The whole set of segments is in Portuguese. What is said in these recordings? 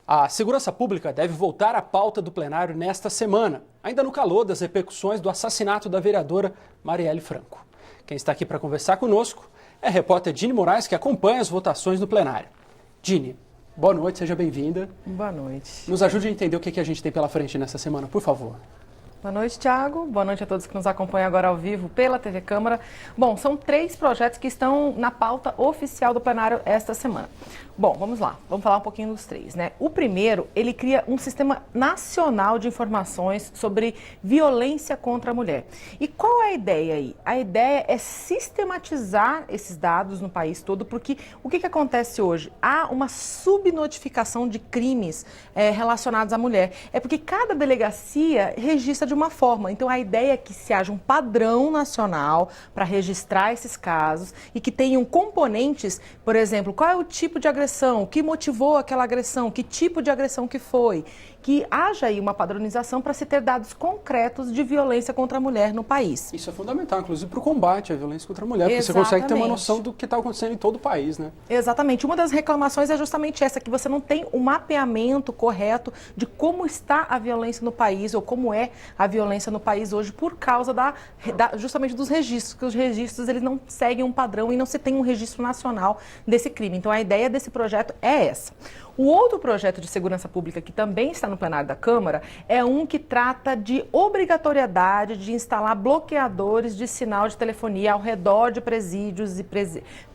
A segurança pública deve voltar à pauta do plenário nesta semana, ainda no calor das repercussões do assassinato da vereadora Marielle Franco. Quem está aqui para conversar conosco é a repórter Dini Moraes, que acompanha as votações no plenário. Dini, boa noite, seja bem-vinda. Boa noite. Nos ajude a entender o que a gente tem pela frente nessa semana, por favor. Boa noite, Thiago. Boa noite a todos que nos acompanham agora ao vivo pela TV Câmara. Bom, são 3 projetos que estão na pauta oficial do plenário esta semana. Bom, vamos lá. Vamos falar um pouquinho dos 3, né? O primeiro, ele cria um sistema nacional de informações sobre violência contra a mulher. E qual é a ideia aí? A ideia é sistematizar esses dados no país todo, porque o que acontece hoje? Há uma subnotificação de crimes relacionados à mulher. É porque cada delegacia registra de uma forma. Então, a ideia é que se haja um padrão nacional para registrar esses casos e que tenham componentes, por exemplo, qual é o tipo de agressão, o que motivou aquela agressão, que tipo de agressão que foi, que haja aí uma padronização para se ter dados concretos de violência contra a mulher no país. Isso é fundamental, inclusive, para o combate à violência contra a mulher, porque você consegue ter uma noção do que está acontecendo em todo o país, né? Exatamente. Uma das reclamações é justamente essa, que você não tem um mapeamento correto de como está a violência no país, ou como é a violência no país hoje, por causa justamente dos registros, que os registros eles não seguem um padrão e não se tem um registro nacional desse crime. Então, a ideia desse projeto é essa. O outro projeto de segurança pública que também está no plenário da Câmara é um que trata de obrigatoriedade de instalar bloqueadores de sinal de telefonia ao redor de presídios e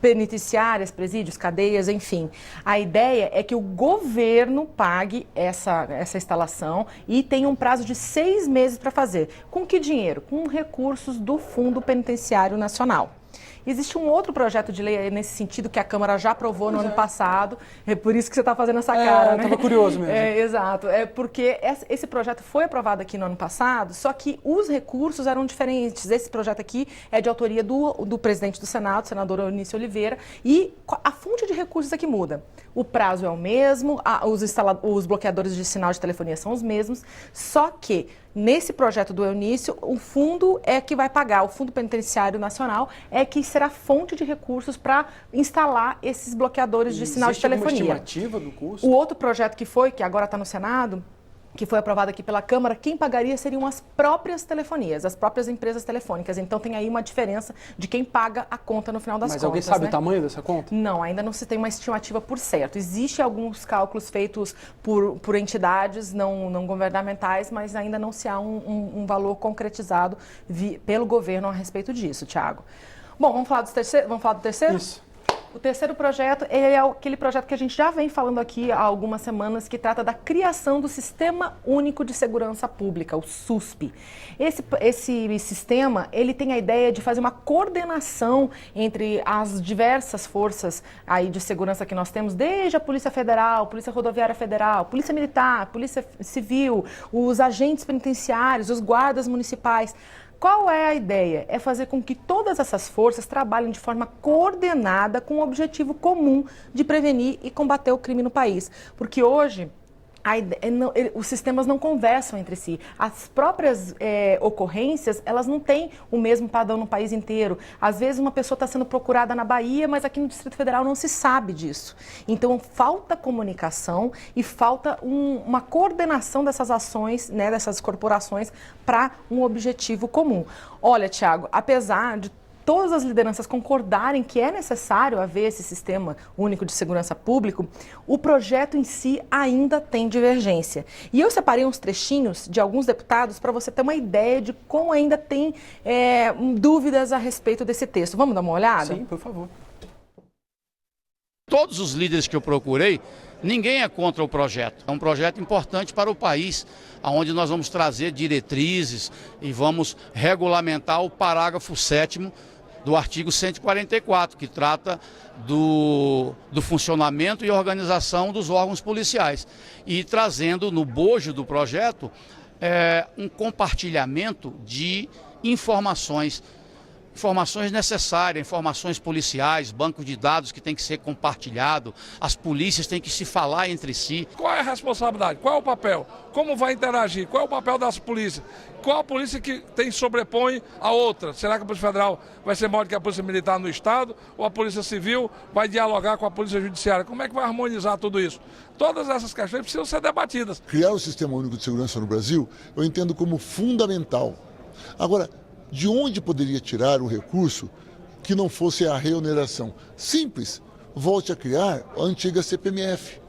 penitenciárias, presídios, cadeias, enfim. A ideia é que o governo pague essa instalação e tenha um prazo de 6 meses para fazer. Com que dinheiro? Com recursos do Fundo Penitenciário Nacional. Existe um outro projeto de lei nesse sentido que a Câmara já aprovou no ano passado, é por isso que você está fazendo essa cara, né? Estava curioso mesmo. Exato, é porque esse projeto foi aprovado aqui no ano passado, só que os recursos eram diferentes. Esse projeto aqui é de autoria do presidente do Senado, senador Eunice Oliveira, e a fonte de recursos é que muda. O prazo é o mesmo, os bloqueadores de sinal de telefonia são os mesmos, só que nesse projeto do Eunício, o fundo é que vai pagar, o Fundo Penitenciário Nacional é que será fonte de recursos para instalar esses bloqueadores de sinal de telefonia. Existe uma estimativa do custo? O outro projeto que agora está no Senado, que foi aprovado aqui pela Câmara, quem pagaria seriam as próprias telefonias, as próprias empresas telefônicas. Então tem aí uma diferença de quem paga a conta no final das contas. Mas alguém sabe o tamanho dessa conta? Não, ainda não se tem uma estimativa por certo. Existem alguns cálculos feitos por entidades não governamentais, mas ainda não se há um valor concretizado pelo governo a respeito disso, Thiago. Bom, vamos falar do terceiro? Isso. O terceiro projeto é aquele projeto que a gente já vem falando aqui há algumas semanas, que trata da criação do Sistema Único de Segurança Pública, o SUSP. Esse sistema, ele tem a ideia de fazer uma coordenação entre as diversas forças aí de segurança que nós temos, desde a Polícia Federal, Polícia Rodoviária Federal, Polícia Militar, Polícia Civil, os agentes penitenciários, os guardas municipais. Qual é a ideia? É fazer com que todas essas forças trabalhem de forma coordenada com o objetivo comum de prevenir e combater o crime no país. Porque hoje os sistemas não conversam entre si. As próprias ocorrências, elas não têm o mesmo padrão no país inteiro. Às vezes uma pessoa está sendo procurada na Bahia, mas aqui no Distrito Federal não se sabe disso. Então falta comunicação e falta uma coordenação dessas ações, né, dessas corporações, para um objetivo comum. Olha, Thiago, apesar de todas as lideranças concordarem que é necessário haver esse Sistema Único de Segurança Pública, o projeto em si ainda tem divergência. E eu separei uns trechinhos de alguns deputados para você ter uma ideia de como ainda tem dúvidas a respeito desse texto. Vamos dar uma olhada? Sim, por favor. Todos os líderes que eu procurei, ninguém é contra o projeto. É um projeto importante para o país, onde nós vamos trazer diretrizes e vamos regulamentar o parágrafo 7º do artigo 144, que trata do funcionamento e organização dos órgãos policiais. E trazendo no bojo do projeto um compartilhamento de informações informações necessárias, informações policiais, bancos de dados que tem que ser compartilhado, as polícias têm que se falar entre si. Qual é a responsabilidade? Qual é o papel? Como vai interagir? Qual é o papel das polícias? Qual a polícia que sobrepõe a outra? Será que a Polícia Federal vai ser maior que a Polícia Militar no Estado? Ou a Polícia Civil vai dialogar com a Polícia Judiciária? Como é que vai harmonizar tudo isso? Todas essas questões precisam ser debatidas. Criar o Sistema Único de Segurança no Brasil, eu entendo como fundamental. Agora, de onde poderia tirar um recurso que não fosse a reoneração? Simples, volte a criar a antiga CPMF.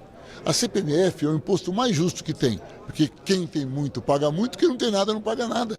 A CPMF é o imposto mais justo que tem, porque quem tem muito paga muito, quem não tem nada não paga nada.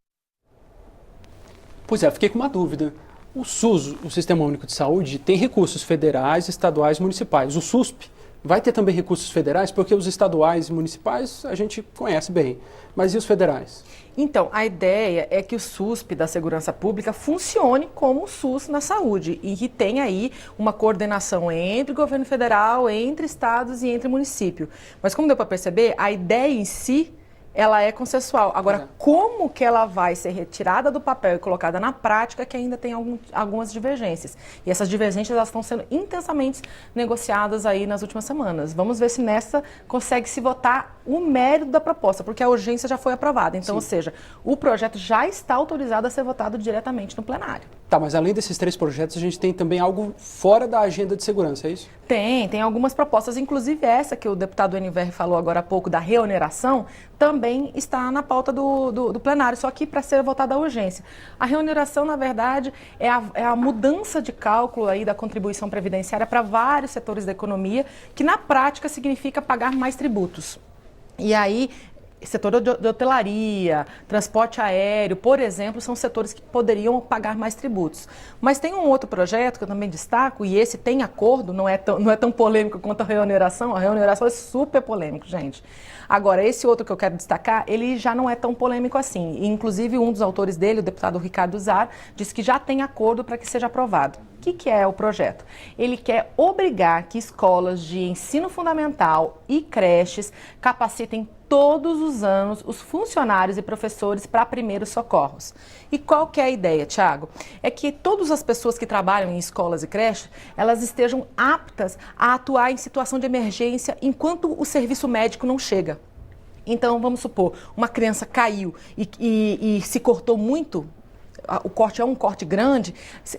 Pois é, fiquei com uma dúvida. O SUS, o Sistema Único de Saúde, tem recursos federais, estaduais e municipais. O SUSP vai ter também recursos federais, porque os estaduais e municipais a gente conhece bem. Mas e os federais? Então, a ideia é que o SUSP da Segurança Pública funcione como o SUS na saúde e que tenha aí uma coordenação entre governo federal, entre estados e entre município. Mas como deu para perceber, a ideia em si, ela é consensual. Agora, como que ela vai ser retirada do papel e colocada na prática, que ainda tem algumas divergências. E essas divergências elas estão sendo intensamente negociadas aí nas últimas semanas. Vamos ver se nessa consegue se votar o mérito da proposta, porque a urgência já foi aprovada. Então, ou seja, o projeto já está autorizado a ser votado diretamente no plenário. Tá, mas além desses 3 projetos, a gente tem também algo fora da agenda de segurança, é isso? Tem algumas propostas, inclusive essa que o deputado NVR falou agora há pouco, da reoneração, também está na pauta do plenário, só que para ser votada a urgência. A reoneração, na verdade, é a mudança de cálculo aí da contribuição previdenciária para vários setores da economia, que na prática significa pagar mais tributos. E aí, setor de hotelaria, transporte aéreo, por exemplo, são setores que poderiam pagar mais tributos. Mas tem um outro projeto que eu também destaco, e esse tem acordo, não é tão polêmico quanto a reoneração. A reoneração é super polêmico, gente. Agora, esse outro que eu quero destacar, ele já não é tão polêmico assim. E, inclusive, um dos autores dele, o deputado Ricardo Zar, disse que já tem acordo para que seja aprovado. O que é o projeto? Ele quer obrigar que escolas de ensino fundamental e creches capacitem todos os anos os funcionários e professores para primeiros socorros. E qual que é a ideia, Thiago? É que todas as pessoas que trabalham em escolas e creches, elas estejam aptas a atuar em situação de emergência enquanto o serviço médico não chega. Então, vamos supor, uma criança caiu e se cortou muito, o corte é um corte grande,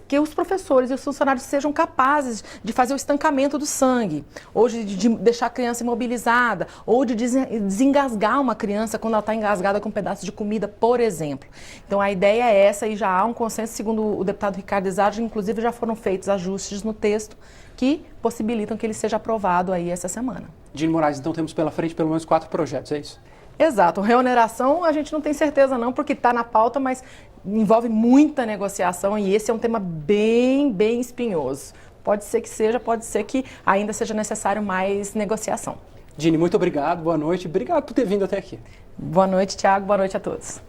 que os professores e os funcionários sejam capazes de fazer o estancamento do sangue, ou de deixar a criança imobilizada, ou de desengasgar uma criança quando ela está engasgada com um pedaço de comida, por exemplo. Então a ideia é essa e já há um consenso, segundo o deputado Ricardo Zar, inclusive já foram feitos ajustes no texto que possibilitam que ele seja aprovado aí essa semana. Dini Moraes, então temos pela frente pelo menos 4 projetos, é isso? Exato. Reoneração a gente não tem certeza não, porque está na pauta, mas envolve muita negociação e esse é um tema bem espinhoso. Pode ser que seja, pode ser que ainda seja necessário mais negociação. Dini, muito obrigado, boa noite. Obrigado por ter vindo até aqui. Boa noite, Thiago. Boa noite a todos.